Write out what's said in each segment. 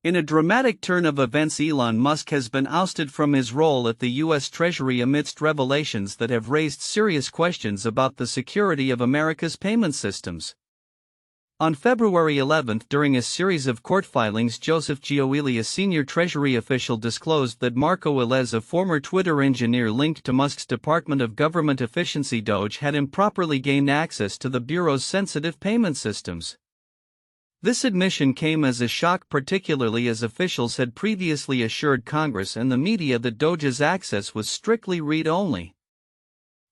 In a dramatic turn of events, Elon Musk has been ousted from his role at the U.S. Treasury amidst revelations that have raised serious questions about the security of America's payment systems. On February 11, during a series of court filings, Joseph Gioeli, a senior Treasury official, disclosed that Marco Velez, a former Twitter engineer linked to Musk's Department of Government Efficiency DOGE, had improperly gained access to the Bureau's sensitive payment systems. This admission came as a shock, particularly as officials had previously assured Congress and the media that DOGE's access was strictly read-only.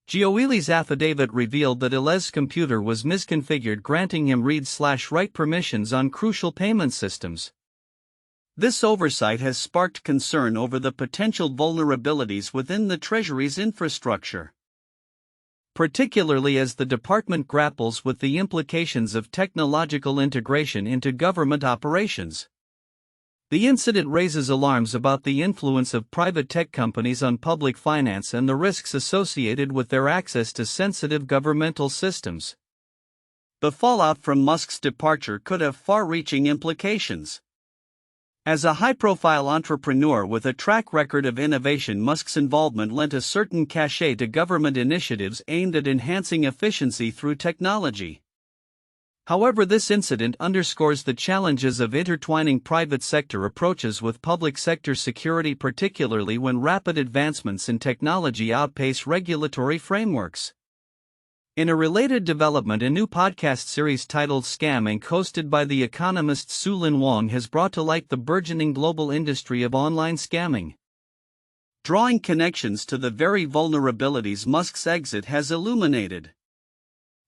Gioeli's affidavit revealed that Velez's computer was misconfigured, granting him read/write permissions on crucial payment systems. This oversight has sparked concern over the potential vulnerabilities within the Treasury's infrastructure, particularly as the department grapples with the implications of technological integration into government operations. The incident raises alarms about the influence of private tech companies on public finance and the risks associated with their access to sensitive governmental systems. The fallout from Musk's departure could have far-reaching implications. As a high-profile entrepreneur with a track record of innovation, Musk's involvement lent a certain cachet to government initiatives aimed at enhancing efficiency through technology. However, this incident underscores the challenges of intertwining private sector approaches with public sector security, particularly when rapid advancements in technology outpace regulatory frameworks. In a related development, a new podcast series titled Scam Inc., hosted by the economist Su-Lin Wang, has brought to light the burgeoning global industry of online scamming, drawing connections to the very vulnerabilities Musk's exit has illuminated.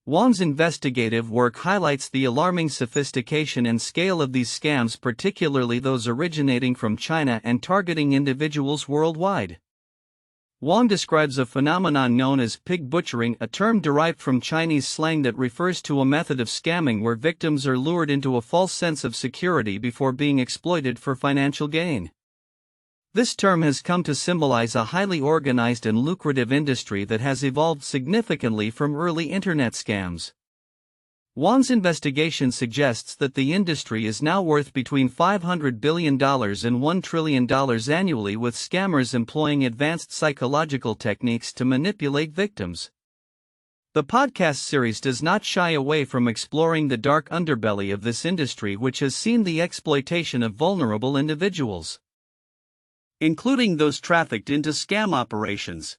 Wang's investigative work highlights the alarming sophistication and scale of these scams, particularly those originating from China and targeting individuals worldwide. Wang describes a phenomenon known as pig butchering, a term derived from Chinese slang that refers to a method of scamming where victims are lured into a false sense of security before being exploited for financial gain. This term has come to symbolize a highly organized and lucrative industry that has evolved significantly from early internet scams. Wang's investigation suggests that the industry is now worth between $500 billion and $1 trillion annually, with scammers employing advanced psychological techniques to manipulate victims. The podcast series does not shy away from exploring the dark underbelly of this industry, which has seen the exploitation of vulnerable individuals, including those trafficked into scam operations.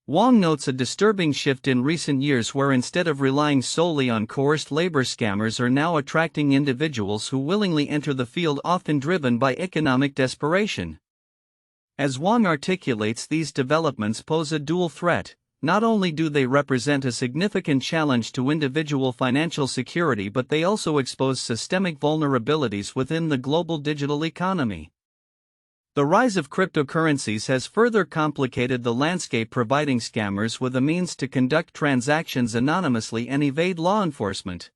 Wang notes a disturbing shift in recent years where, instead of relying solely on coerced labor, scammers are now attracting individuals who willingly enter the field, often driven by economic desperation. As Wang articulates, these developments pose a dual threat. Not only do they represent a significant challenge to individual financial security, but they also expose systemic vulnerabilities within the global digital economy. The rise of cryptocurrencies has further complicated the landscape, providing scammers with a means to conduct transactions anonymously and evade law enforcement.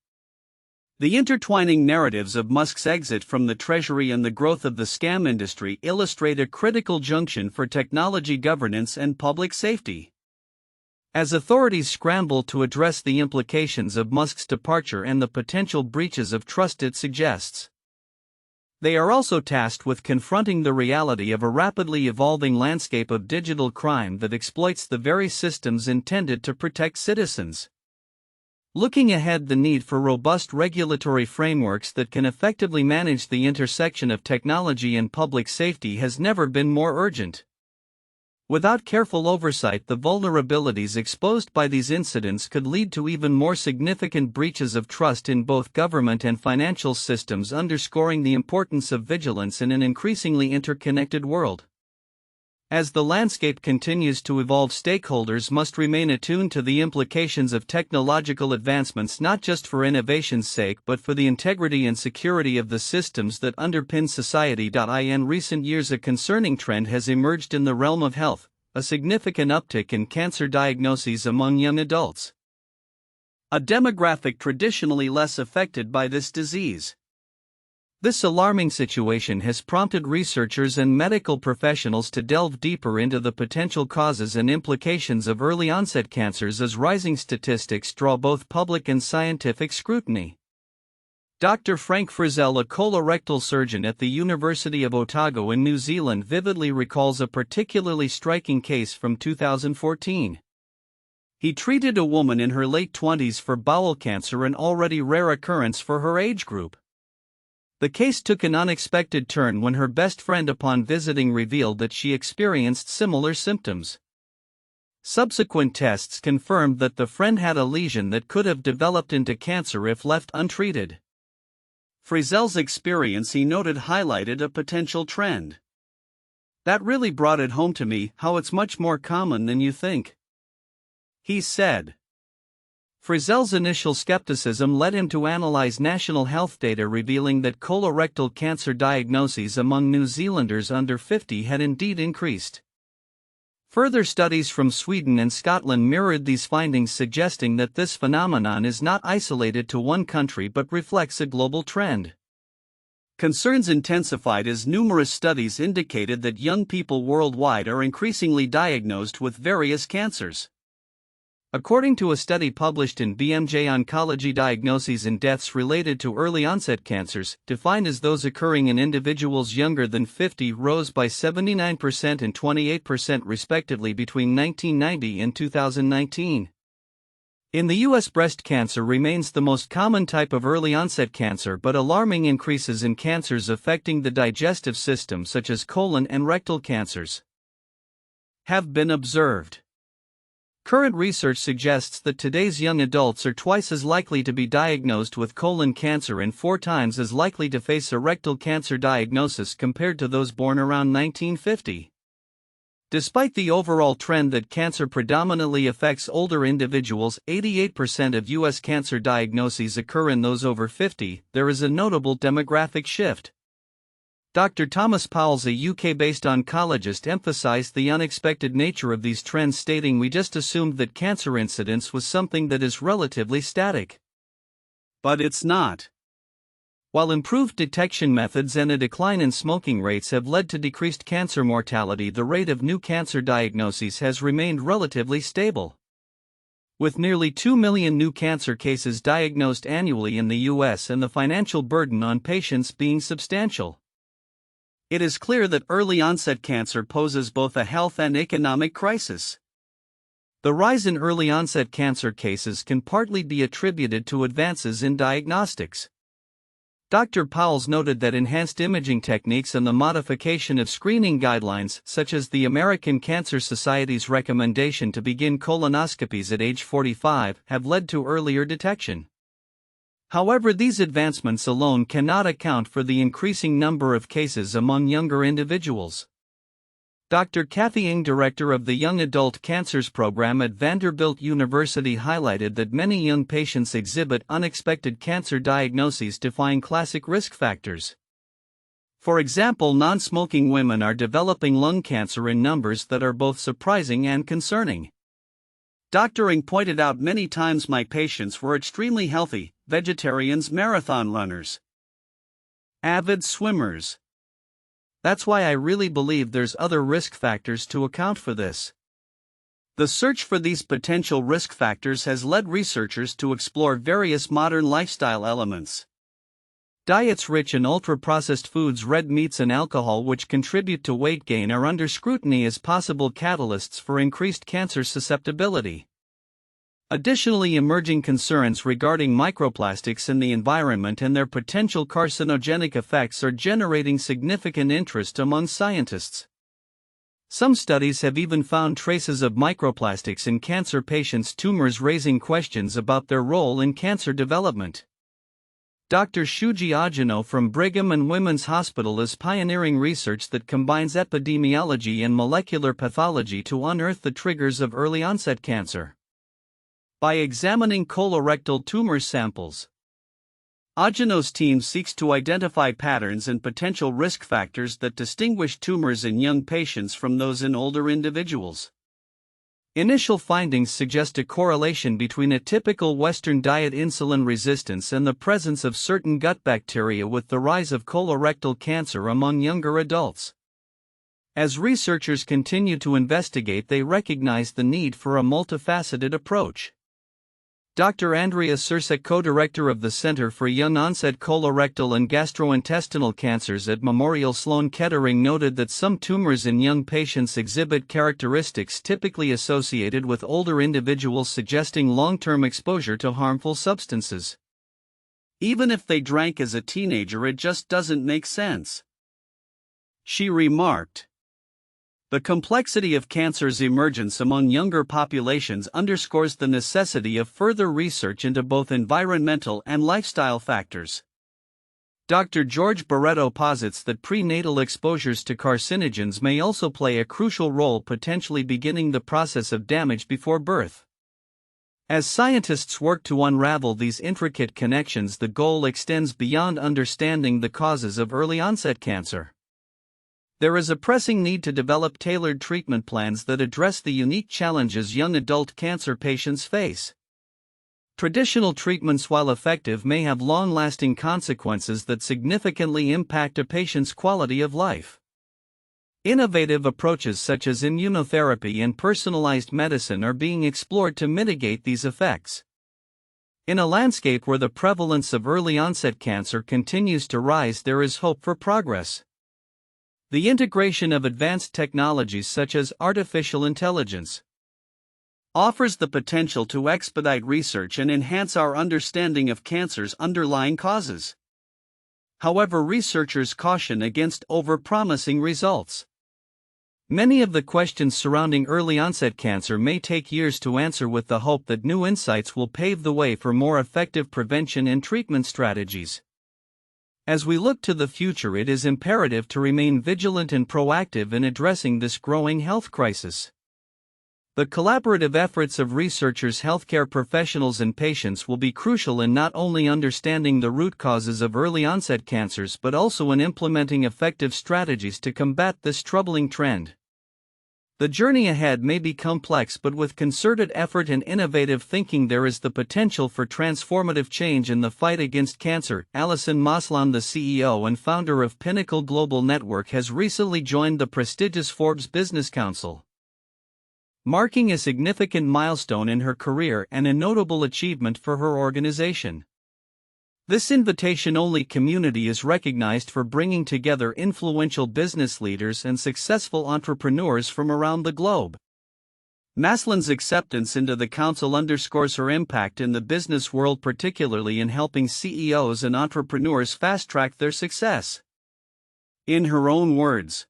The intertwining narratives of Musk's exit from the Treasury and the growth of the scam industry illustrate a critical junction for technology governance and public safety. As authorities scramble to address the implications of Musk's departure and the potential breaches of trust it suggests, they are also tasked with confronting the reality of a rapidly evolving landscape of digital crime that exploits the very systems intended to protect citizens. Looking ahead, the need for robust regulatory frameworks that can effectively manage the intersection of technology and public safety has never been more urgent. Without careful oversight, the vulnerabilities exposed by these incidents could lead to even more significant breaches of trust in both government and financial systems, underscoring the importance of vigilance in an increasingly interconnected world. As the landscape continues to evolve, stakeholders must remain attuned to the implications of technological advancements, not just for innovation's sake but for the integrity and security of the systems that underpin society. In recent years, a concerning trend has emerged in the realm of health: a significant uptick in cancer diagnoses among young adults, a demographic traditionally less affected by this disease. This alarming situation has prompted researchers and medical professionals to delve deeper into the potential causes and implications of early-onset cancers as rising statistics draw both public and scientific scrutiny. Dr. Frank Frizzell, a colorectal surgeon at the University of Otago in New Zealand, vividly recalls a particularly striking case from 2014. He treated a woman in her late 20s for bowel cancer, an already rare occurrence for her age group. The case took an unexpected turn when her best friend upon visiting revealed that she experienced similar symptoms. Subsequent tests confirmed that the friend had a lesion that could have developed into cancer if left untreated. Frizzell's experience, he noted, highlighted a potential trend. "That really brought it home to me how it's much more common than you think," he said. Frizzell's initial skepticism led him to analyze national health data revealing that colorectal cancer diagnoses among New Zealanders under 50 had indeed increased. Further studies from Sweden and Scotland mirrored these findings, suggesting that this phenomenon is not isolated to one country but reflects a global trend. Concerns intensified as numerous studies indicated that young people worldwide are increasingly diagnosed with various cancers. According to a study published in BMJ Oncology, diagnoses and deaths related to early-onset cancers, defined as those occurring in individuals younger than 50, rose by 79% and 28% respectively between 1990 and 2019. In the U.S., breast cancer remains the most common type of early-onset cancer, but alarming increases in cancers affecting the digestive system, such as colon and rectal cancers, have been observed. Current research suggests that today's young adults are twice as likely to be diagnosed with colon cancer and 4 times as likely to face a rectal cancer diagnosis compared to those born around 1950. Despite the overall trend that cancer predominantly affects older individuals, 88% of U.S. cancer diagnoses occur in those over 50, there is a notable demographic shift. Dr. Thomas Powles, a UK-based oncologist, emphasized the unexpected nature of these trends, stating, "We just assumed that cancer incidence was something that is relatively static. But it's not." While improved detection methods and a decline in smoking rates have led to decreased cancer mortality, the rate of new cancer diagnoses has remained relatively stable. With nearly 2 million new cancer cases diagnosed annually in the U.S. and the financial burden on patients being substantial, it is clear that early-onset cancer poses both a health and economic crisis. The rise in early-onset cancer cases can partly be attributed to advances in diagnostics. Dr. Powles noted that enhanced imaging techniques and the modification of screening guidelines, such as the American Cancer Society's recommendation to begin colonoscopies at age 45, have led to earlier detection. However, these advancements alone cannot account for the increasing number of cases among younger individuals. Dr. Kathy Ng, director of the Young Adult Cancers Program at Vanderbilt University, highlighted that many young patients exhibit unexpected cancer diagnoses defying classic risk factors. For example, non-smoking women are developing lung cancer in numbers that are both surprising and concerning. Dr. Ng pointed out, "Many times my patients were extremely healthy, vegetarians, marathon runners, avid swimmers. That's why I really believe there's other risk factors to account for this." The search for these potential risk factors has led researchers to explore various modern lifestyle elements. Diets rich in ultra-processed foods, red meats, and alcohol, which contribute to weight gain, are under scrutiny as possible catalysts for increased cancer susceptibility. Additionally, emerging concerns regarding microplastics in the environment and their potential carcinogenic effects are generating significant interest among scientists. Some studies have even found traces of microplastics in cancer patients' tumors, raising questions about their role in cancer development. Dr. Shuji Ajino from Brigham and Women's Hospital is pioneering research that combines epidemiology and molecular pathology to unearth the triggers of early-onset cancer. By examining colorectal tumor samples, Ajino's team seeks to identify patterns and potential risk factors that distinguish tumors in young patients from those in older individuals. Initial findings suggest a correlation between a typical Western diet, insulin resistance, and the presence of certain gut bacteria with the rise of colorectal cancer among younger adults. As researchers continue to investigate, they recognize the need for a multifaceted approach. Dr. Andrea Sursek, co-director of the Center for Young-Onset Colorectal and Gastrointestinal Cancers at Memorial Sloan Kettering, noted that some tumors in young patients exhibit characteristics typically associated with older individuals, suggesting long-term exposure to harmful substances. Even if they drank as a teenager, it just doesn't make sense, she remarked. The complexity of cancer's emergence among younger populations underscores the necessity of further research into both environmental and lifestyle factors. Dr. George Barreto posits that prenatal exposures to carcinogens may also play a crucial role, potentially beginning the process of damage before birth. As scientists work to unravel these intricate connections, the goal extends beyond understanding the causes of early-onset cancer. There is a pressing need to develop tailored treatment plans that address the unique challenges young adult cancer patients face. Traditional treatments, while effective, may have long-lasting consequences that significantly impact a patient's quality of life. Innovative approaches such as immunotherapy and personalized medicine are being explored to mitigate these effects. In a landscape where the prevalence of early-onset cancer continues to rise, there is hope for progress. The integration of advanced technologies such as artificial intelligence offers the potential to expedite research and enhance our understanding of cancer's underlying causes. However, researchers caution against overpromising results. Many of the questions surrounding early-onset cancer may take years to answer, with the hope that new insights will pave the way for more effective prevention and treatment strategies. As we look to the future, it is imperative to remain vigilant and proactive in addressing this growing health crisis. The collaborative efforts of researchers, healthcare professionals, and patients will be crucial in not only understanding the root causes of early-onset cancers but also in implementing effective strategies to combat this troubling trend. The journey ahead may be complex, but with concerted effort and innovative thinking, there is the potential for transformative change in the fight against cancer. Alison Maslan, the CEO and founder of Pinnacle Global Network, has recently joined the prestigious Forbes Business Council, marking a significant milestone in her career and a notable achievement for her organization. This invitation-only community is recognized for bringing together influential business leaders and successful entrepreneurs from around the globe. Maslan's acceptance into the council underscores her impact in the business world, particularly in helping CEOs and entrepreneurs fast-track their success. In her own words,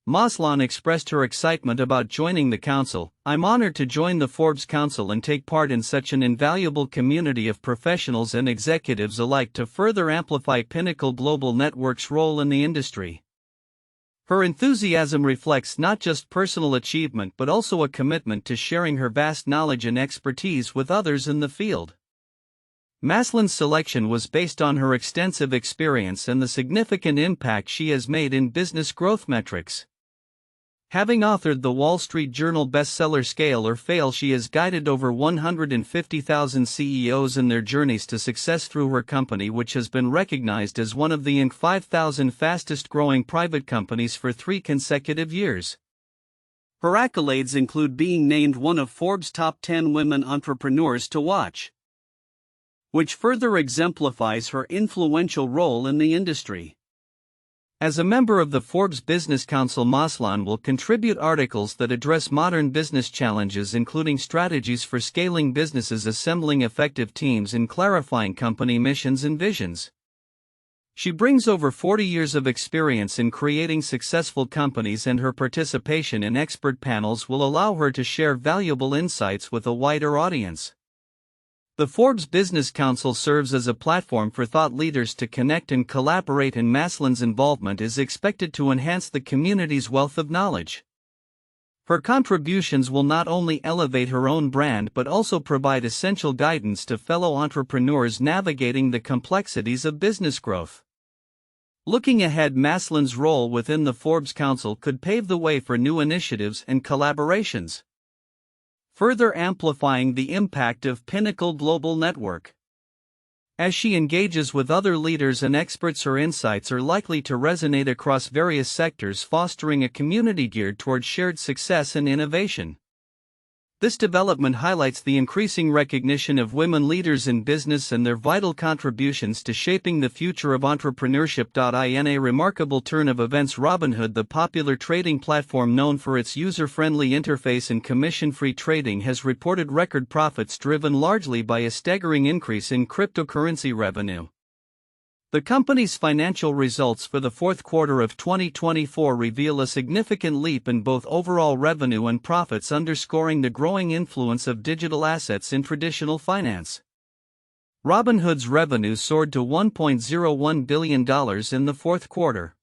Maslan expressed her excitement about joining the council. "I'm honored to join the Forbes Council and take part in such an invaluable community of professionals and executives alike to further amplify Pinnacle Global Network's role in the industry." Her enthusiasm reflects not just personal achievement but also a commitment to sharing her vast knowledge and expertise with others in the field. Maslan's selection was based on her extensive experience and the significant impact she has made in business growth metrics. Having authored the Wall Street Journal bestseller Scale or Fail, she has guided over 150,000 CEOs in their journeys to success through her company, which has been recognized as one of the Inc. 5,000 fastest-growing private companies for 3 consecutive years. Her accolades include being named one of Forbes' top 10 women entrepreneurs to watch, which further exemplifies her influential role in the industry. As a member of the Forbes Business Council, Maslan will contribute articles that address modern business challenges, including strategies for scaling businesses, assembling effective teams, and clarifying company missions and visions. She brings over 40 years of experience in creating successful companies, and her participation in expert panels will allow her to share valuable insights with a wider audience. The Forbes Business Council serves as a platform for thought leaders to connect and collaborate, and Maslan's involvement is expected to enhance the community's wealth of knowledge. Her contributions will not only elevate her own brand but also provide essential guidance to fellow entrepreneurs navigating the complexities of business growth. Looking ahead, Maslan's role within the Forbes Council could pave the way for new initiatives and collaborations, further amplifying the impact of Pinnacle Global Network. As she engages with other leaders and experts, her insights are likely to resonate across various sectors, fostering a community geared toward shared success and innovation. This development highlights the increasing recognition of women leaders in business and their vital contributions to shaping the future of entrepreneurship. In a remarkable turn of events, Robinhood, the popular trading platform known for its user-friendly interface and commission-free trading, has reported record profits driven largely by a staggering increase in cryptocurrency revenue. The company's financial results for the fourth quarter of 2024 reveal a significant leap in both overall revenue and profits, underscoring the growing influence of digital assets in traditional finance. Robinhood's revenue soared to $1.01 billion in the fourth quarter,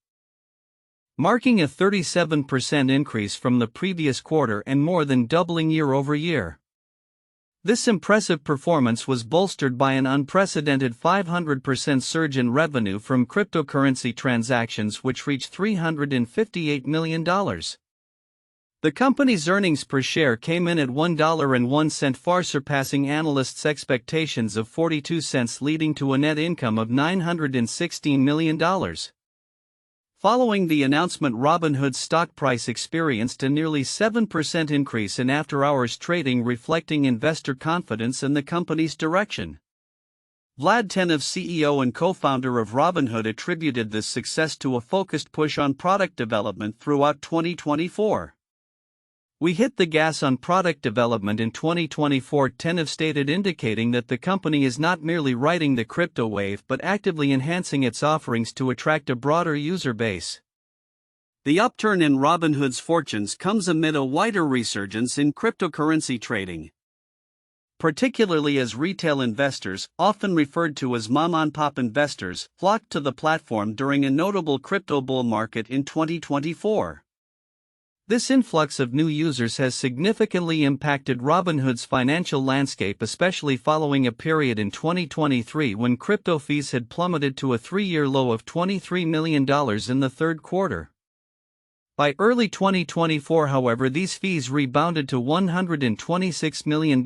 marking a 37% increase from the previous quarter and more than doubling year over year. This impressive performance was bolstered by an unprecedented 500% surge in revenue from cryptocurrency transactions, which reached $358 million. The company's earnings per share came in at $1.01, far surpassing analysts' expectations of 42 cents, leading to a net income of $916 million. Following the announcement, Robinhood's stock price experienced a nearly 7% increase in after-hours trading, reflecting investor confidence in the company's direction. Vlad Tenev, CEO and co-founder of Robinhood, attributed this success to a focused push on product development throughout 2024. "We hit the gas on product development in 2024, Tenev stated, indicating that the company is not merely riding the crypto wave but actively enhancing its offerings to attract a broader user base. The upturn in Robinhood's fortunes comes amid a wider resurgence in cryptocurrency trading, particularly as retail investors, often referred to as mom-and-pop investors, flocked to the platform during a notable crypto bull market in 2024. This influx of new users has significantly impacted Robinhood's financial landscape, especially following a period in 2023 when crypto fees had plummeted to a three-year low of $23 million in the third quarter. By early 2024, however, these fees rebounded to $126 million,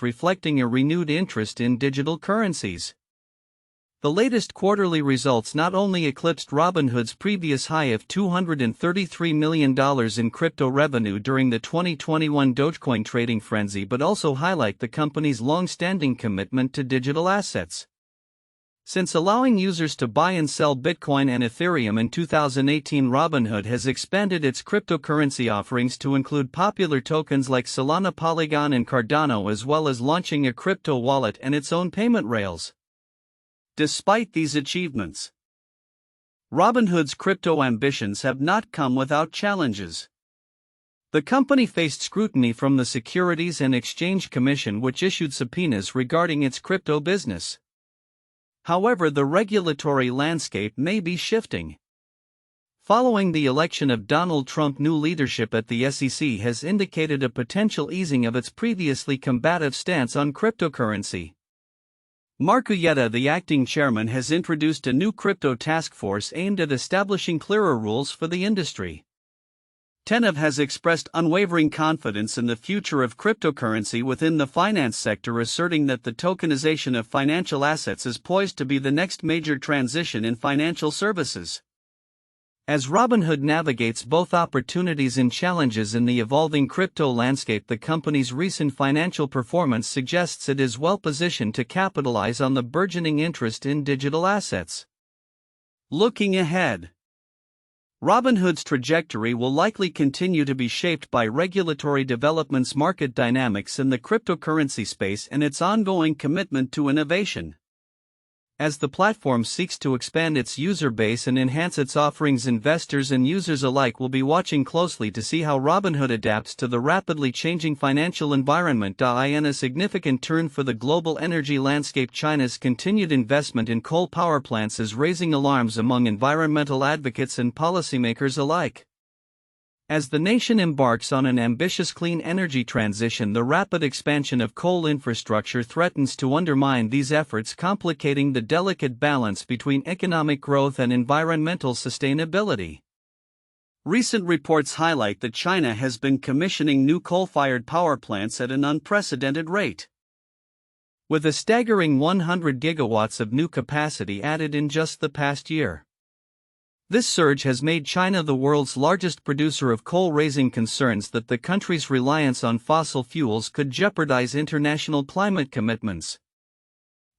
reflecting a renewed interest in digital currencies. The latest quarterly results not only eclipsed Robinhood's previous high of $233 million in crypto revenue during the 2021 Dogecoin trading frenzy, but also highlight the company's long-standing commitment to digital assets. Since allowing users to buy and sell Bitcoin and Ethereum in 2018, Robinhood has expanded its cryptocurrency offerings to include popular tokens like Solana, Polygon, and Cardano, as well as launching a crypto wallet and its own payment rails. Despite these achievements, Robinhood's crypto ambitions have not come without challenges. The company faced scrutiny from the Securities and Exchange Commission, which issued subpoenas regarding its crypto business. However, the regulatory landscape may be shifting. Following the election of Donald Trump, new leadership at the SEC has indicated a potential easing of its previously combative stance on cryptocurrency. Mark Uyeda, the acting chairman, has introduced a new crypto task force aimed at establishing clearer rules for the industry. Tenev has expressed unwavering confidence in the future of cryptocurrency within the finance sector, asserting that the tokenization of financial assets is poised to be the next major transition in financial services. As Robinhood navigates both opportunities and challenges in the evolving crypto landscape, the company's recent financial performance suggests it is well positioned to capitalize on the burgeoning interest in digital assets. Looking ahead, Robinhood's trajectory will likely continue to be shaped by regulatory developments, market dynamics in the cryptocurrency space, and its ongoing commitment to innovation. As the platform seeks to expand its user base and enhance its offerings, investors and users alike will be watching closely to see how Robinhood adapts to the rapidly changing financial environment. In a significant turn for the global energy landscape, China's continued investment in coal power plants is raising alarms among environmental advocates and policymakers alike. As the nation embarks on an ambitious clean energy transition, the rapid expansion of coal infrastructure threatens to undermine these efforts, complicating the delicate balance between economic growth and environmental sustainability. Recent reports highlight that China has been commissioning new coal-fired power plants at an unprecedented rate, with a staggering 100 gigawatts of new capacity added in just the past year. This surge has made China the world's largest producer of coal, raising concerns that the country's reliance on fossil fuels could jeopardize international climate commitments.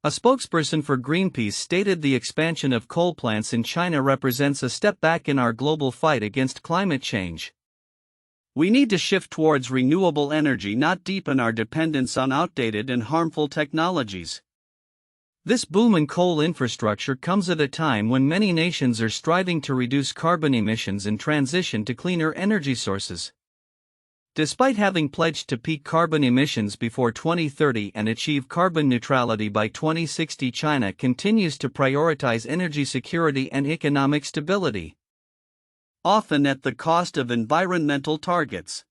A spokesperson for Greenpeace stated the expansion of coal plants in China represents a step back in our global fight against climate change. We need to shift towards renewable energy, not deepen our dependence on outdated and harmful technologies. This boom in coal infrastructure comes at a time when many nations are striving to reduce carbon emissions and transition to cleaner energy sources. Despite having pledged to peak carbon emissions before 2030 and achieve carbon neutrality by 2060, China continues to prioritize energy security and economic stability, often at the cost of environmental targets.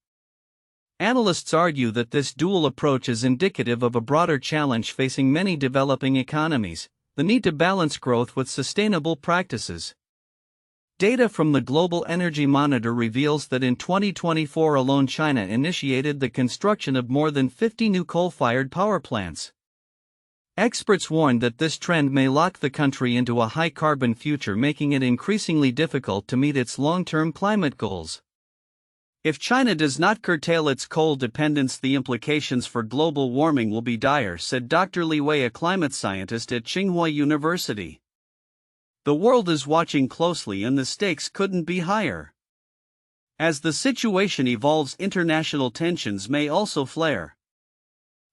Analysts argue that this dual approach is indicative of a broader challenge facing many developing economies: the need to balance growth with sustainable practices. Data from the Global Energy Monitor reveals that in 2024 alone, China initiated the construction of more than 50 new coal-fired power plants. Experts warn that this trend may lock the country into a high-carbon future, making it increasingly difficult to meet its long-term climate goals. If China does not curtail its coal dependence, the implications for global warming will be dire, said Dr. Li Wei, a climate scientist at Tsinghua University. The world is watching closely and the stakes couldn't be higher. As the situation evolves, international tensions may also flare.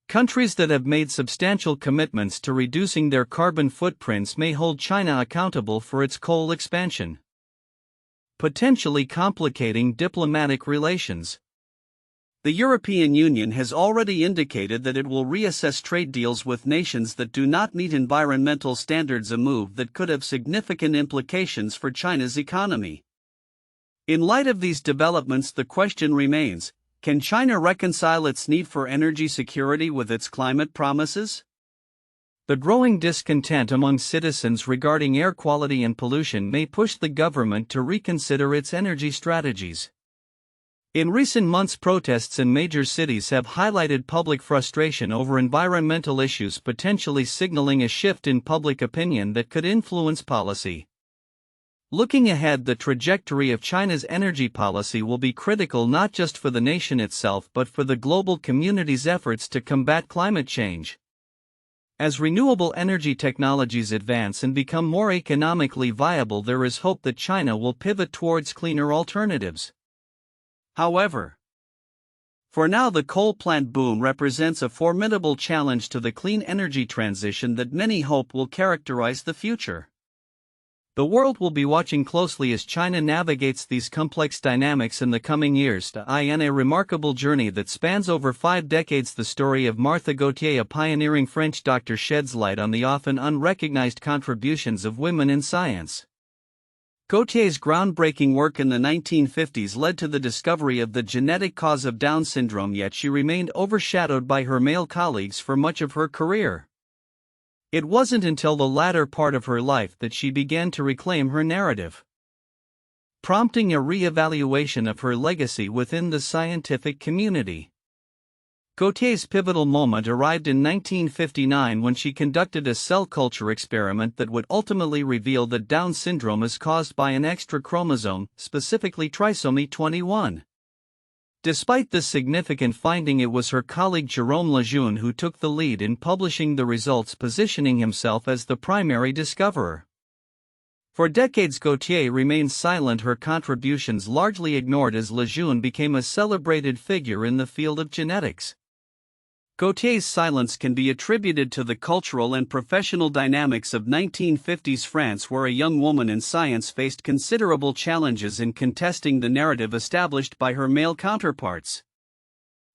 Countries that have made substantial commitments to reducing their carbon footprints may hold China accountable for its coal expansion, potentially complicating diplomatic relations. The European Union has already indicated that it will reassess trade deals with nations that do not meet environmental standards, a move that could have significant implications for China's economy. In light of these developments, the question remains: can China reconcile its need for energy security with its climate promises? The growing discontent among citizens regarding air quality and pollution may push the government to reconsider its energy strategies. In recent months, protests in major cities have highlighted public frustration over environmental issues, potentially signaling a shift in public opinion that could influence policy. Looking ahead, the trajectory of China's energy policy will be critical not just for the nation itself but for the global community's efforts to combat climate change. As renewable energy technologies advance and become more economically viable, there is hope that China will pivot towards cleaner alternatives. However, for now, the coal plant boom represents a formidable challenge to the clean energy transition that many hope will characterize the future. The world will be watching closely as China navigates these complex dynamics in the coming years. In a remarkable journey that spans over 5 decades, the story of Marthe Gautier, a pioneering French doctor, sheds light on the often unrecognized contributions of women in science. Gautier's groundbreaking work in the 1950s led to the discovery of the genetic cause of Down syndrome, yet she remained overshadowed by her male colleagues for much of her career. It wasn't until the latter part of her life that she began to reclaim her narrative, prompting a re-evaluation of her legacy within the scientific community. Gautier's pivotal moment arrived in 1959 when she conducted a cell culture experiment that would ultimately reveal that Down syndrome is caused by an extra chromosome, specifically trisomy 21. Despite this significant finding, it was her colleague Jérôme Lejeune who took the lead in publishing the results, positioning himself as the primary discoverer. For decades, Gautier remained silent, her contributions largely ignored as Lejeune became a celebrated figure in the field of genetics. Gautier's silence can be attributed to the cultural and professional dynamics of 1950s France, where a young woman in science faced considerable challenges in contesting the narrative established by her male counterparts.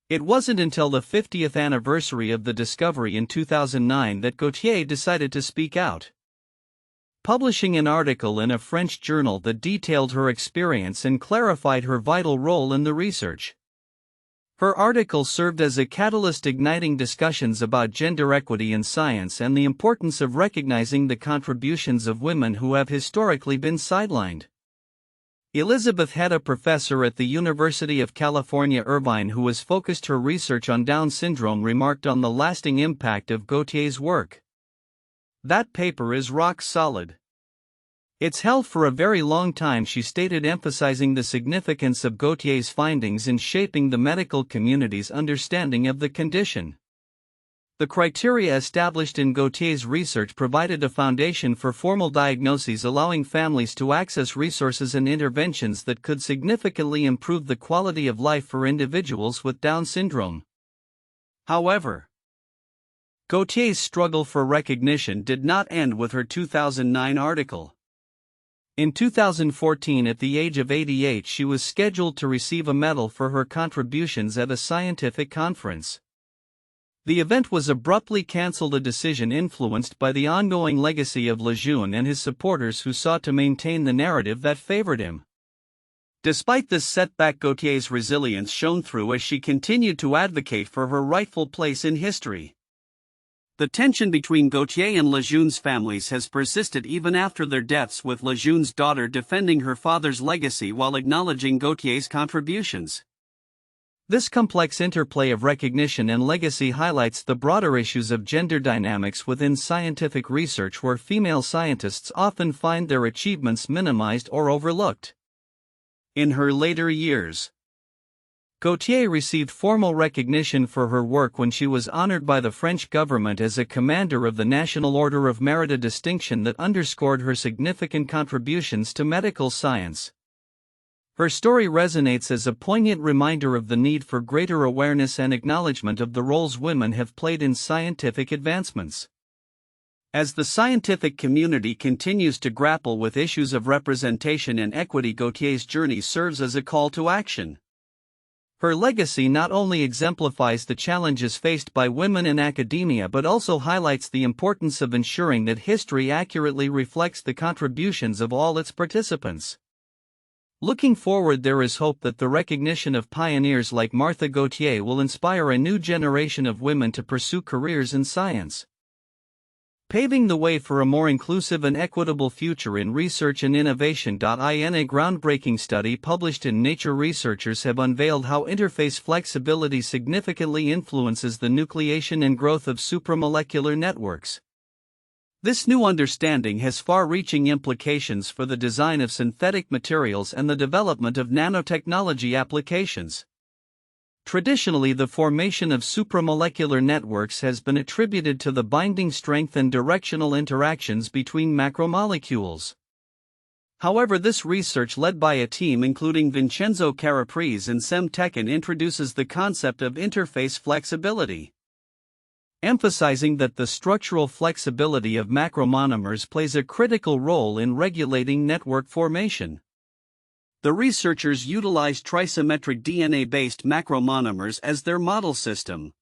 It wasn't until the 50th anniversary of the discovery in 2009 that Gautier decided to speak out, publishing an article in a French journal that detailed her experience and clarified her vital role in the research. Her article served as a catalyst, igniting discussions about gender equity in science and the importance of recognizing the contributions of women who have historically been sidelined. Elizabeth Head, a professor at the University of California, Irvine, who has focused her research on Down syndrome, remarked on the lasting impact of Gautier's work. "That paper is rock solid. It's held for a very long time, she stated, emphasizing the significance of Gautier's findings in shaping the medical community's understanding of the condition. The criteria established in Gautier's research provided a foundation for formal diagnoses, allowing families to access resources and interventions that could significantly improve the quality of life for individuals with Down syndrome. However, Gautier's struggle for recognition did not end with her 2009 article. In 2014, at the age of 88, she was scheduled to receive a medal for her contributions at a scientific conference. The event was abruptly cancelled, a decision influenced by the ongoing legacy of Lejeune and his supporters, who sought to maintain the narrative that favored him. Despite this setback, Gautier's resilience shone through as she continued to advocate for her rightful place in history. The tension between Gautier and Lejeune's families has persisted even after their deaths, with Lejeune's daughter defending her father's legacy while acknowledging Gautier's contributions. This complex interplay of recognition and legacy highlights the broader issues of gender dynamics within scientific research, where female scientists often find their achievements minimized or overlooked. In her later years, Gautier received formal recognition for her work when she was honored by the French government as a Commander of the National Order of Merit, a distinction that underscored her significant contributions to medical science. Her story resonates as a poignant reminder of the need for greater awareness and acknowledgement of the roles women have played in scientific advancements. As the scientific community continues to grapple with issues of representation and equity, Gautier's journey serves as a call to action. Her legacy not only exemplifies the challenges faced by women in academia but also highlights the importance of ensuring that history accurately reflects the contributions of all its participants. Looking forward, there is hope that the recognition of pioneers like Martha Gautier will inspire a new generation of women to pursue careers in science, paving the way for a more inclusive and equitable future in research and innovation. In a groundbreaking study published in Nature, researchers have unveiled how interface flexibility significantly influences the nucleation and growth of supramolecular networks. This new understanding has far-reaching implications for the design of synthetic materials and the development of nanotechnology applications. Traditionally, the formation of supramolecular networks has been attributed to the binding strength and directional interactions between macromolecules. However, this research, led by a team including Vincenzo Caraprese and Sem Tekin, introduces the concept of interface flexibility, emphasizing that the structural flexibility of macromonomers plays a critical role in regulating network formation. The researchers utilized trisymmetric DNA-based macromonomers as their model system.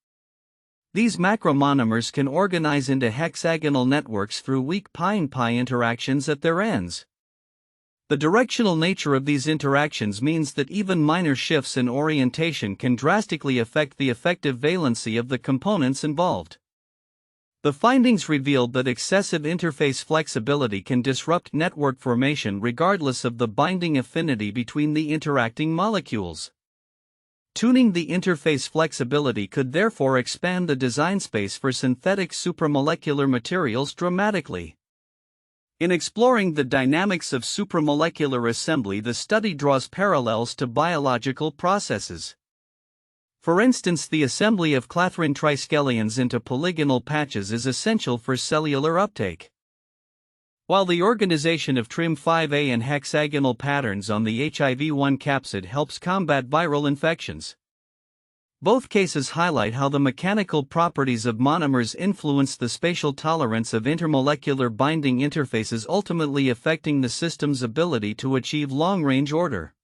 These macromonomers can organize into hexagonal networks through weak pi-pi interactions at their ends. The directional nature of these interactions means that even minor shifts in orientation can drastically affect the effective valency of the components involved. The findings revealed that excessive interface flexibility can disrupt network formation regardless of the binding affinity between the interacting molecules. Tuning the interface flexibility could therefore expand the design space for synthetic supramolecular materials dramatically. In exploring the dynamics of supramolecular assembly, the study draws parallels to biological processes. For instance, the assembly of clathrin triskelions into polygonal patches is essential for cellular uptake, while the organization of TRIM5A and hexagonal patterns on the HIV-1 capsid helps combat viral infections. Both cases highlight how the mechanical properties of monomers influence the spatial tolerance of intermolecular binding interfaces, ultimately affecting the system's ability to achieve long-range order.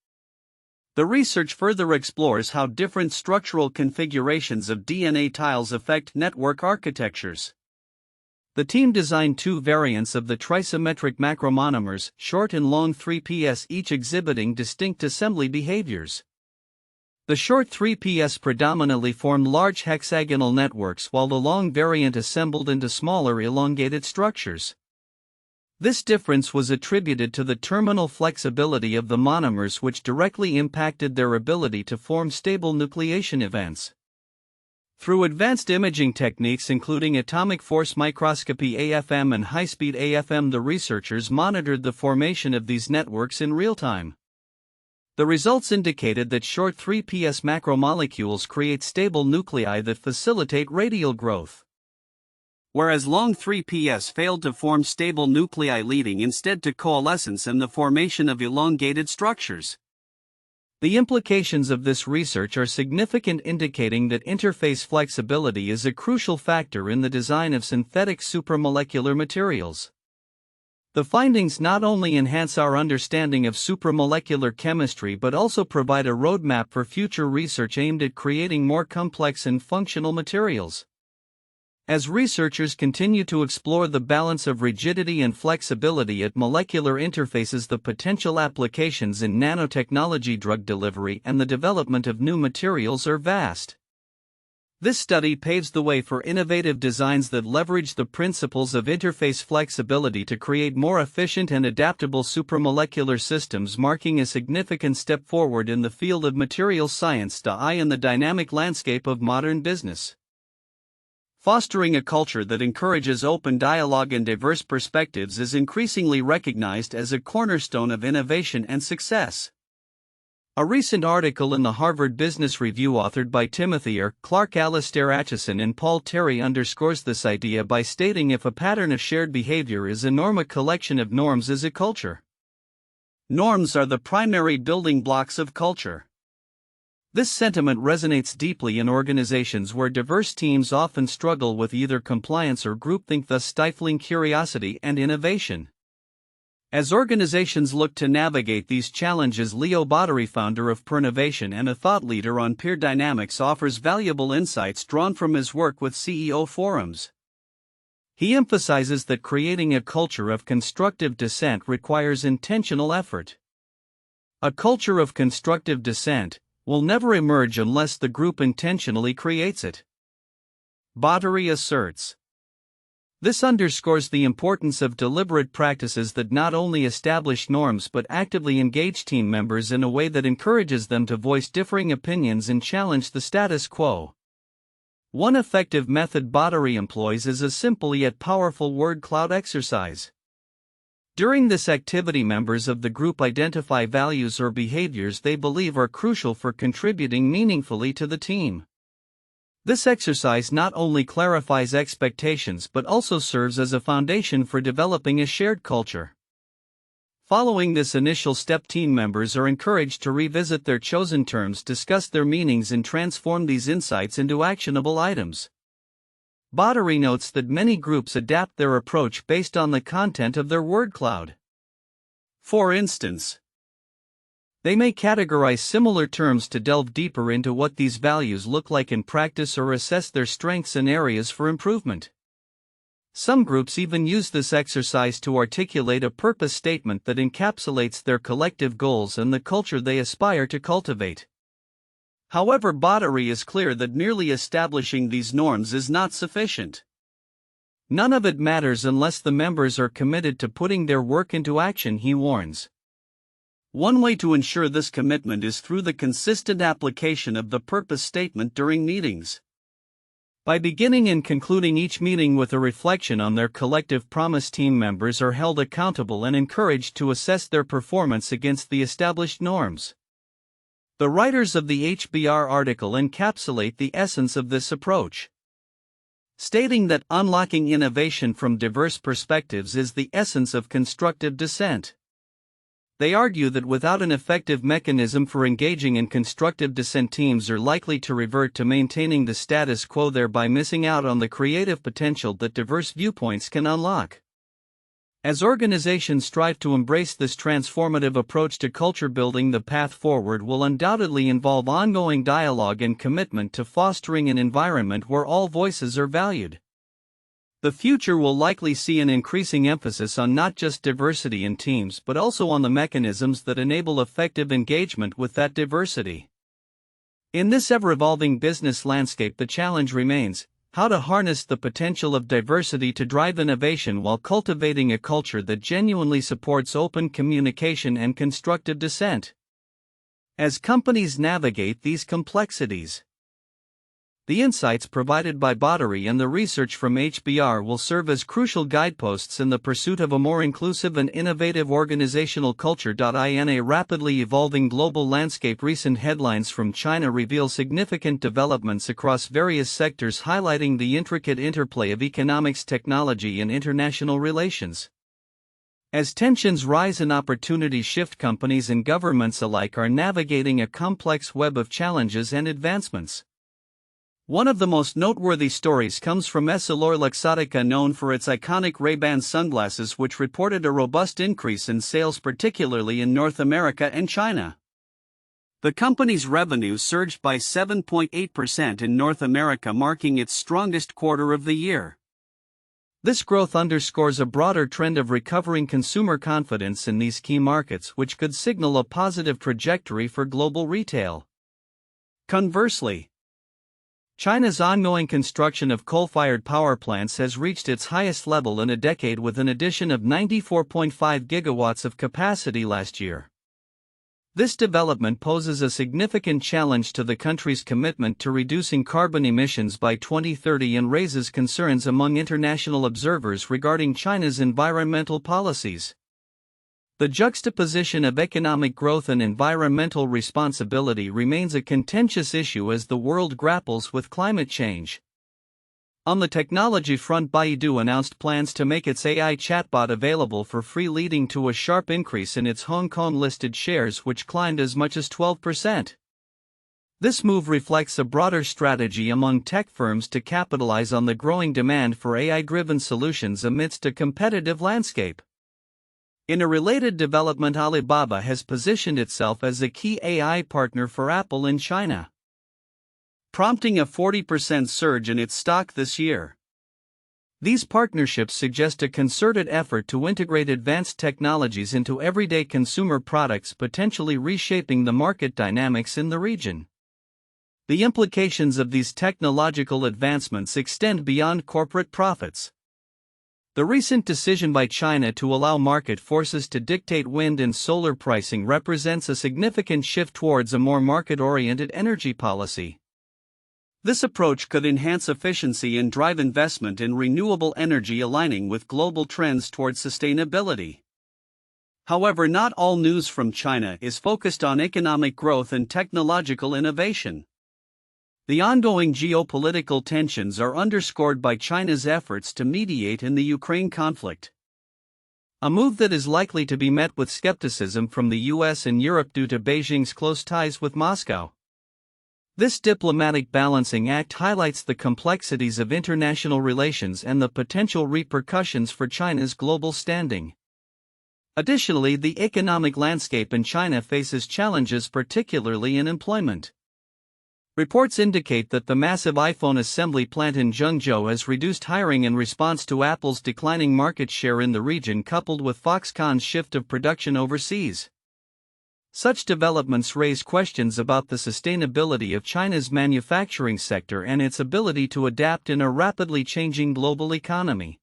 The research further explores how different structural configurations of DNA tiles affect network architectures. The team designed two variants of the trisymmetric macromonomers, short and long 3PS, each exhibiting distinct assembly behaviors. The short 3PS predominantly formed large hexagonal networks, while the long variant assembled into smaller elongated structures. This difference was attributed to the terminal flexibility of the monomers, which directly impacted their ability to form stable nucleation events. Through advanced imaging techniques including atomic force microscopy AFM and high-speed AFM, the researchers monitored the formation of these networks in real time. The results indicated that short 3ps macromolecules create stable nuclei that facilitate radial growth, whereas long 3ps failed to form stable nuclei, leading instead to coalescence and the formation of elongated structures. The implications of this research are significant, indicating that interface flexibility is a crucial factor in the design of synthetic supramolecular materials. The findings not only enhance our understanding of supramolecular chemistry but also provide a roadmap for future research aimed at creating more complex and functional materials. As researchers continue to explore the balance of rigidity and flexibility at molecular interfaces, the potential applications in nanotechnology, drug delivery, and the development of new materials are vast. This study paves the way for innovative designs that leverage the principles of interface flexibility to create more efficient and adaptable supramolecular systems, marking a significant step forward in the field of materials science and the dynamic landscape of modern business. Fostering a culture that encourages open dialogue and diverse perspectives is increasingly recognized as a cornerstone of innovation and success. A recent article in the Harvard Business Review authored by Timothy R. Clark, Alistair Acheson, and Paul Terry underscores this idea by stating, if a pattern of shared behavior is a norm, a collection of norms is a culture. Norms are the primary building blocks of culture. This sentiment resonates deeply in organizations where diverse teams often struggle with either compliance or groupthink, thus stifling curiosity and innovation. As organizations look to navigate these challenges, Leo Bodary, founder of Pernovation and a thought leader on peer dynamics, offers valuable insights drawn from his work with CEO forums. He emphasizes that creating a culture of constructive dissent requires intentional effort. A culture of constructive dissent will never emerge unless the group intentionally creates it, Bodary asserts. This underscores the importance of deliberate practices that not only establish norms but actively engage team members in a way that encourages them to voice differing opinions and challenge the status quo. One effective method Bodary employs is a simple yet powerful word cloud exercise. During this activity, members of the group identify values or behaviors they believe are crucial for contributing meaningfully to the team. This exercise not only clarifies expectations but also serves as a foundation for developing a shared culture. Following this initial step, team members are encouraged to revisit their chosen terms, discuss their meanings, and transform these insights into actionable items. Bodary notes that many groups adapt their approach based on the content of their word cloud. For instance, they may categorize similar terms to delve deeper into what these values look like in practice or assess their strengths and areas for improvement. Some groups even use this exercise to articulate a purpose statement that encapsulates their collective goals and the culture they aspire to cultivate. However, Bodary is clear that merely establishing these norms is not sufficient. None of it matters unless the members are committed to putting their work into action, he warns. One way to ensure this commitment is through the consistent application of the purpose statement during meetings. By beginning and concluding each meeting with a reflection on their collective promise, team members are held accountable and encouraged to assess their performance against the established norms. The writers of the HBR article encapsulate the essence of this approach, stating that unlocking innovation from diverse perspectives is the essence of constructive dissent. They argue that without an effective mechanism for engaging in constructive dissent, teams are likely to revert to maintaining the status quo, thereby missing out on the creative potential that diverse viewpoints can unlock. As organizations strive to embrace this transformative approach to culture building, the path forward will undoubtedly involve ongoing dialogue and commitment to fostering an environment where all voices are valued. The future will likely see an increasing emphasis on not just diversity in teams but also on the mechanisms that enable effective engagement with that diversity. In this ever-evolving business landscape, the challenge remains: how to harness the potential of diversity to drive innovation while cultivating a culture that genuinely supports open communication and constructive dissent. As companies navigate these complexities, The insights provided by Battery and the research from HBR will serve as crucial guideposts in the pursuit of a more inclusive and innovative organizational culture. In a rapidly evolving global landscape, recent headlines from China reveal significant developments across various sectors, highlighting the intricate interplay of economics, technology, and international relations. As tensions rise and opportunities shift, companies and governments alike are navigating a complex web of challenges and advancements. One of the most noteworthy stories comes from EssilorLuxottica, known for its iconic Ray-Ban sunglasses, which reported a robust increase in sales, particularly in North America and China. The company's revenue surged by 7.8% in North America, marking its strongest quarter of the year. This growth underscores a broader trend of recovering consumer confidence in these key markets, which could signal a positive trajectory for global retail. Conversely, China's ongoing construction of coal-fired power plants has reached its highest level in a decade, with an addition of 94.5 gigawatts of capacity last year. This development poses a significant challenge to the country's commitment to reducing carbon emissions by 2030 and raises concerns among international observers regarding China's environmental policies. The juxtaposition of economic growth and environmental responsibility remains a contentious issue as the world grapples with climate change. On the technology front, Baidu announced plans to make its AI chatbot available for free, leading to a sharp increase in its Hong Kong-listed shares, which climbed as much as 12%. This move reflects a broader strategy among tech firms to capitalize on the growing demand for AI-driven solutions amidst a competitive landscape. In a related development, Alibaba has positioned itself as a key AI partner for Apple in China, prompting a 40% surge in its stock this year. These partnerships suggest a concerted effort to integrate advanced technologies into everyday consumer products, potentially reshaping the market dynamics in the region. The implications of these technological advancements extend beyond corporate profits. The recent decision by China to allow market forces to dictate wind and solar pricing represents a significant shift towards a more market-oriented energy policy. This approach could enhance efficiency and drive investment in renewable energy, aligning with global trends towards sustainability. However, not all news from China is focused on economic growth and technological innovation. The ongoing geopolitical tensions are underscored by China's efforts to mediate in the Ukraine conflict, a move that is likely to be met with skepticism from the US and Europe due to Beijing's close ties with Moscow. This diplomatic balancing act highlights the complexities of international relations and the potential repercussions for China's global standing. Additionally, the economic landscape in China faces challenges, particularly in employment. Reports indicate that the massive iPhone assembly plant in Zhengzhou has reduced hiring in response to Apple's declining market share in the region, coupled with Foxconn's shift of production overseas. Such developments raise questions about the sustainability of China's manufacturing sector and its ability to adapt in a rapidly changing global economy.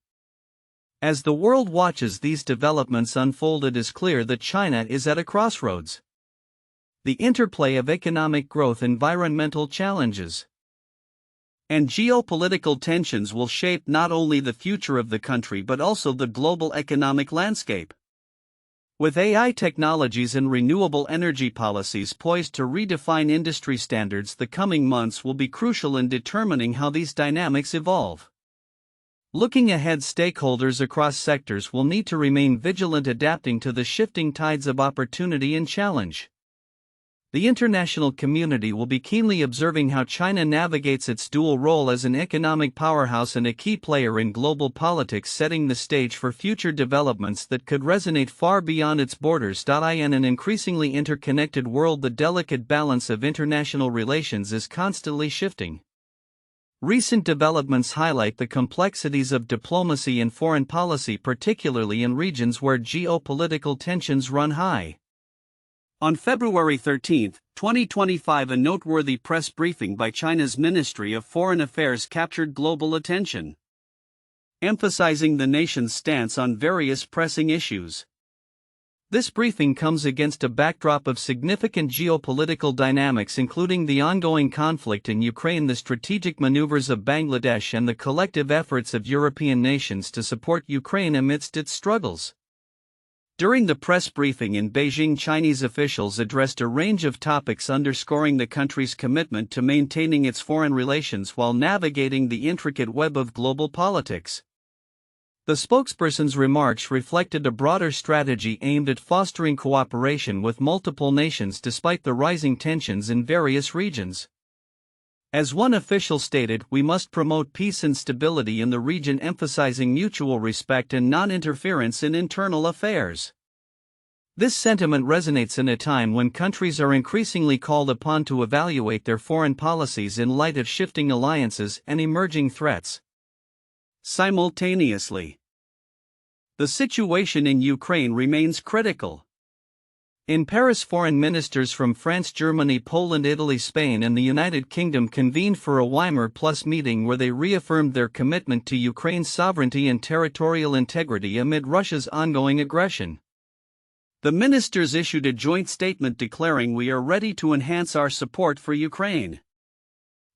As the world watches these developments unfold, it is clear that China is at a crossroads. The interplay of economic growth, environmental challenges, and geopolitical tensions will shape not only the future of the country but also the global economic landscape. With AI technologies and renewable energy policies poised to redefine industry standards, the coming months will be crucial in determining how these dynamics evolve. Looking ahead, stakeholders across sectors will need to remain vigilant, adapting to the shifting tides of opportunity and challenge. The international community will be keenly observing how China navigates its dual role as an economic powerhouse and a key player in global politics, setting the stage for future developments that could resonate far beyond its borders. In an increasingly interconnected world, the delicate balance of international relations is constantly shifting. Recent developments highlight the complexities of diplomacy and foreign policy, particularly in regions where geopolitical tensions run high. On February 13, 2025, a noteworthy press briefing by China's Ministry of Foreign Affairs captured global attention, emphasizing the nation's stance on various pressing issues. This briefing comes against a backdrop of significant geopolitical dynamics, including the ongoing conflict in Ukraine, the strategic maneuvers of Bangladesh, and the collective efforts of European nations to support Ukraine amidst its struggles. During the press briefing in Beijing, Chinese officials addressed a range of topics, underscoring the country's commitment to maintaining its foreign relations while navigating the intricate web of global politics. The spokesperson's remarks reflected a broader strategy aimed at fostering cooperation with multiple nations despite the rising tensions in various regions. As one official stated, "We must promote peace and stability in the region, emphasizing mutual respect and non-interference in internal affairs." This sentiment resonates in a time when countries are increasingly called upon to evaluate their foreign policies in light of shifting alliances and emerging threats. Simultaneously, the situation in Ukraine remains critical. In Paris, foreign ministers from France, Germany, Poland, Italy, Spain, and the United Kingdom convened for a Weimar Plus meeting where they reaffirmed their commitment to Ukraine's sovereignty and territorial integrity amid Russia's ongoing aggression. The ministers issued a joint statement declaring, "We are ready to enhance our support for Ukraine.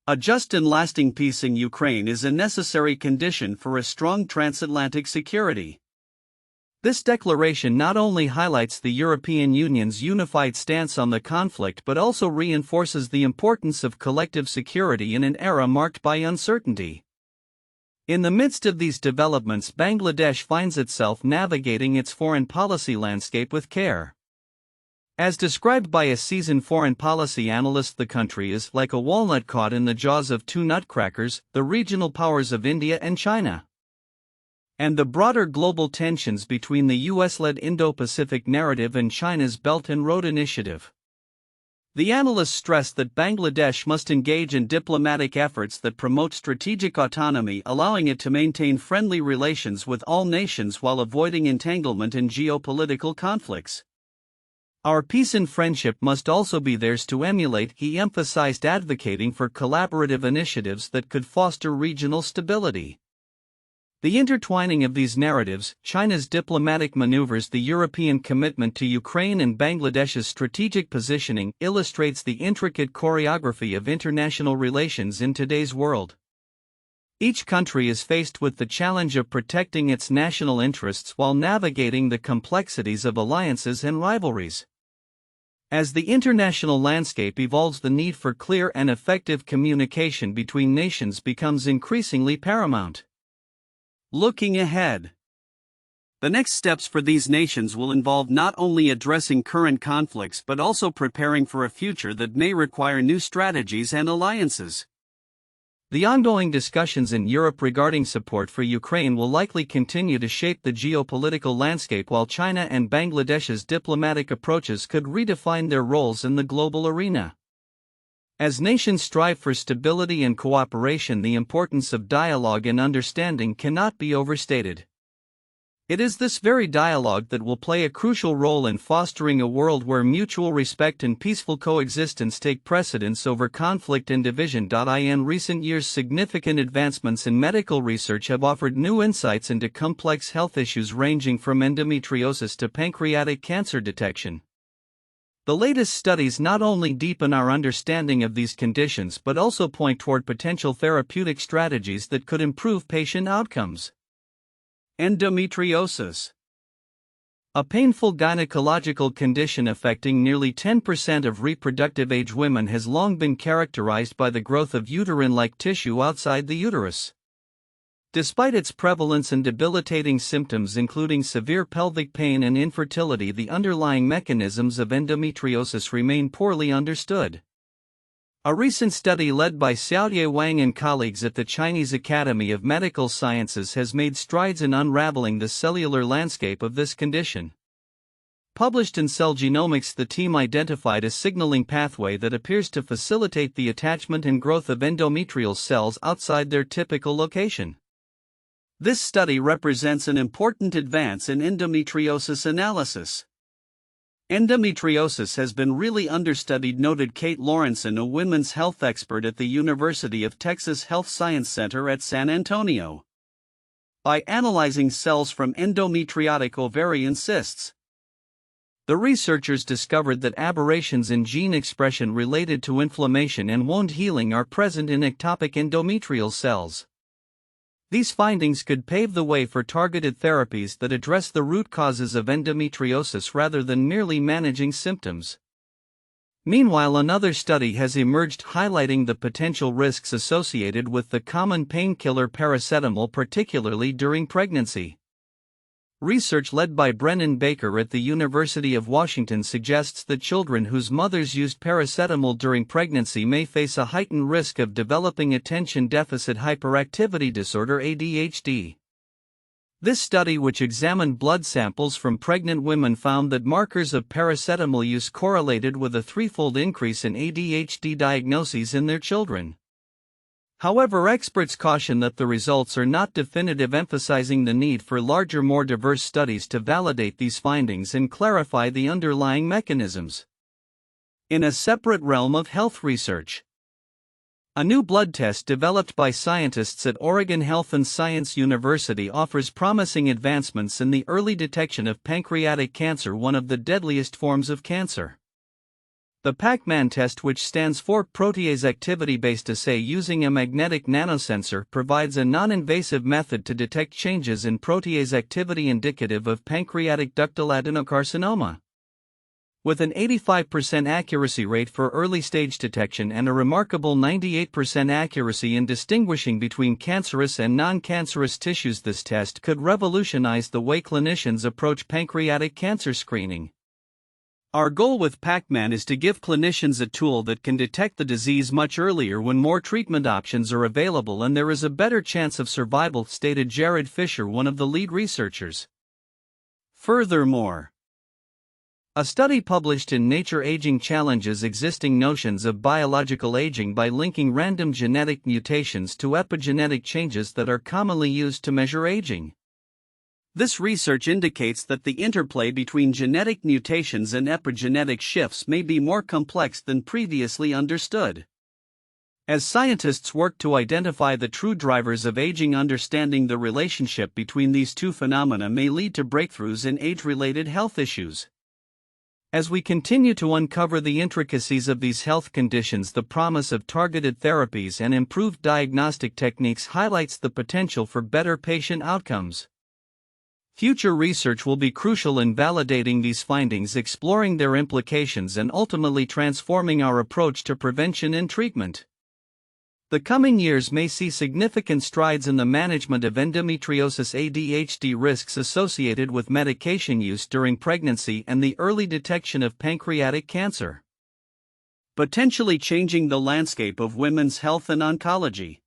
A just and lasting peace in Ukraine is a necessary condition for a strong transatlantic security." This declaration not only highlights the European Union's unified stance on the conflict but also reinforces the importance of collective security in an era marked by uncertainty. In the midst of these developments, Bangladesh finds itself navigating its foreign policy landscape with care. As described by a seasoned foreign policy analyst, the country is like a walnut caught in the jaws of two nutcrackers, the regional powers of India and China, and the broader global tensions between the US-led Indo-Pacific narrative and China's Belt and Road Initiative. The analysts stressed that Bangladesh must engage in diplomatic efforts that promote strategic autonomy, allowing it to maintain friendly relations with all nations while avoiding entanglement in geopolitical conflicts. "Our peace and friendship must also be theirs to emulate," he emphasized, advocating for collaborative initiatives that could foster regional stability. The intertwining of these narratives, China's diplomatic maneuvers, the European commitment to Ukraine, and Bangladesh's strategic positioning, illustrates the intricate choreography of international relations in today's world. Each country is faced with the challenge of protecting its national interests while navigating the complexities of alliances and rivalries. As the international landscape evolves, the need for clear and effective communication between nations becomes increasingly paramount. Looking ahead, the next steps for these nations will involve not only addressing current conflicts but also preparing for a future that may require new strategies and alliances. The ongoing discussions in Europe regarding support for Ukraine will likely continue to shape the geopolitical landscape, while China and Bangladesh's diplomatic approaches could redefine their roles in the global arena. As nations strive for stability and cooperation, the importance of dialogue and understanding cannot be overstated. It is this very dialogue that will play a crucial role in fostering a world where mutual respect and peaceful coexistence take precedence over conflict and division. In recent years, significant advancements in medical research have offered new insights into complex health issues ranging from endometriosis to pancreatic cancer detection. The latest studies not only deepen our understanding of these conditions but also point toward potential therapeutic strategies that could improve patient outcomes. Endometriosis, a painful gynecological condition affecting nearly 10% of reproductive age women, has long been characterized by the growth of uterine-like tissue outside the uterus. Despite its prevalence and debilitating symptoms including severe pelvic pain and infertility, the underlying mechanisms of endometriosis remain poorly understood. A recent study led by Xiaoye Wang and colleagues at the Chinese Academy of Medical Sciences has made strides in unraveling the cellular landscape of this condition. Published in Cell Genomics, the team identified a signaling pathway that appears to facilitate the attachment and growth of endometrial cells outside their typical location. This study represents an important advance in endometriosis analysis. Endometriosis has been really understudied, noted Kate Lawrenson, a women's health expert at the University of Texas Health Science Center at San Antonio. By analyzing cells from endometriotic ovarian cysts, The researchers discovered that aberrations in gene expression related to inflammation and wound healing are present in ectopic endometrial cells. These findings could pave the way for targeted therapies that address the root causes of endometriosis rather than merely managing symptoms. Meanwhile, another study has emerged highlighting the potential risks associated with the common painkiller paracetamol, particularly during pregnancy. Research led by Brennan Baker at the University of Washington suggests that children whose mothers used paracetamol during pregnancy may face a heightened risk of developing attention deficit hyperactivity disorder (ADHD). This study, which examined blood samples from pregnant women, found that markers of paracetamol use correlated with a threefold increase in ADHD diagnoses in their children. However, experts caution that the results are not definitive, emphasizing the need for larger, more diverse studies to validate these findings and clarify the underlying mechanisms. In a separate realm of health research, a new blood test developed by scientists at Oregon Health and Science University offers promising advancements in the early detection of pancreatic cancer, one of the deadliest forms of cancer. The Pacman test, which stands for Protease Activity-Based Assay using a magnetic nanosensor, provides a non-invasive method to detect changes in protease activity indicative of pancreatic ductal adenocarcinoma. With an 85% accuracy rate for early-stage detection and a remarkable 98% accuracy in distinguishing between cancerous and non-cancerous tissues, this test could revolutionize the way clinicians approach pancreatic cancer screening. Our goal with Pacman is to give clinicians a tool that can detect the disease much earlier when more treatment options are available and there is a better chance of survival, stated Jared Fisher, one of the lead researchers. Furthermore, a study published in Nature Aging challenges existing notions of biological aging by linking random genetic mutations to epigenetic changes that are commonly used to measure aging. This research indicates that the interplay between genetic mutations and epigenetic shifts may be more complex than previously understood. As scientists work to identify the true drivers of aging, understanding the relationship between these two phenomena may lead to breakthroughs in age-related health issues. As we continue to uncover the intricacies of these health conditions, the promise of targeted therapies and improved diagnostic techniques highlights the potential for better patient outcomes. Future research will be crucial in validating these findings, exploring their implications, and ultimately transforming our approach to prevention and treatment. The coming years may see significant strides in the management of endometriosis ADHD, risks associated with medication use during pregnancy, and the early detection of pancreatic cancer, potentially changing the landscape of women's health and oncology.